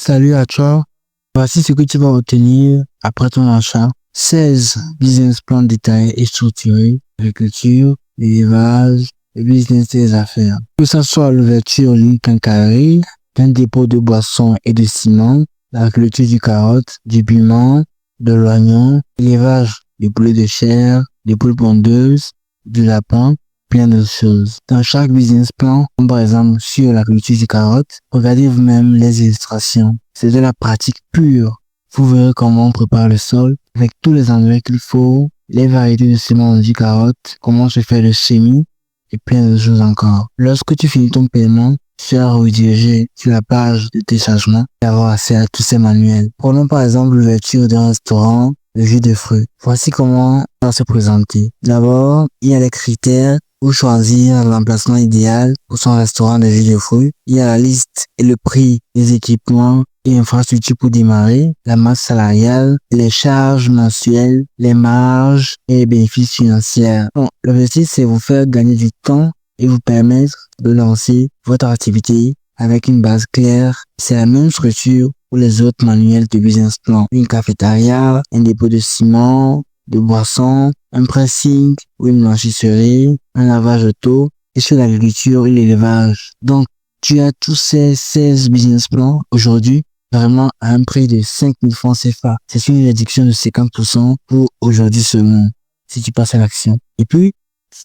Salut à toi. Voici ce que tu vas obtenir après ton achat. 16 business plans détaillés et structurés, l'agriculture, l'élevage, le business des affaires. Que ce soit l'ouverture d'une quincaillerie, d'un dépôt de boissons et de ciment, la clôture du carotte, du piment, de l'oignon, l'élevage des poulets de chair, des poules pondeuses, du lapin, plein de choses. Dans chaque business plan, comme par exemple sur la culture du carotte, regardez vous-même les illustrations. C'est de la pratique pure. Vous verrez comment on prépare le sol avec tous les engrais qu'il faut, les variétés de semences du carotte, comment se fait le semis et plein de choses encore. Lorsque tu finis ton paiement, tu vas rediriger sur la page de téléchargement et avoir accès à tous ces manuels. Prenons par exemple l'ouverture d'un restaurant de jus de fruits. Voici comment ça va se présenter. D'abord, il y a les critères pour choisir l'emplacement idéal pour son restaurant de jus de fruits. Il y a la liste et le prix des équipements et infrastructures pour démarrer, la masse salariale, les charges mensuelles, les marges et les bénéfices financiers. Bon, l'objectif, c'est vous faire gagner du temps et vous permettre de lancer votre activité avec une base claire. C'est la même structure pour les autres manuels de business plan. Une cafétéria, un dépôt de ciment, de boissons, un pressing ou une blanchisserie, un lavage auto et sur l'agriculture et l'élevage. Donc, tu as tous ces 16 business plans aujourd'hui vraiment à un prix de 5000 francs CFA. C'est une réduction de 50% pour aujourd'hui seulement, si tu passes à l'action. Et puis,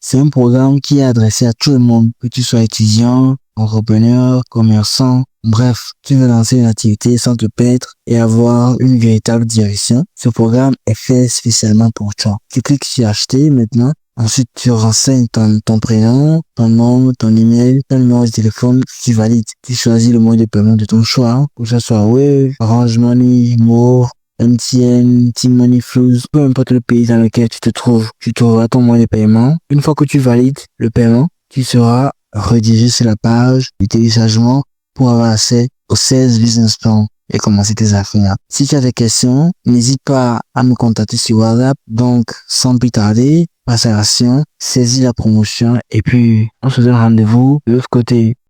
c'est un programme qui est adressé à tout le monde, que tu sois étudiant, entrepreneur, commerçant, bref, tu veux lancer une activité sans te perdre et avoir une véritable direction. Ce programme est fait spécialement pour toi. Tu cliques sur acheter maintenant. Ensuite, tu renseignes ton prénom, ton nom, ton email, ton numéro de téléphone, tu valides. Tu choisis le mode de paiement de ton choix, que ce soit Wave, Orange Money, Mo, MTN, T-Money, Flows, peu importe le pays dans lequel tu te trouves, tu trouveras ton moyen de paiement. Une fois que tu valides le paiement, tu seras redirigé sur la page du téléchargement pour avoir accès aux 16 business plans et commencer tes affaires. Si tu as des questions, n'hésite pas à me contacter sur WhatsApp. Donc, sans plus tarder, passe à l'action, saisis la promotion et puis on se donne rendez-vous de l'autre côté.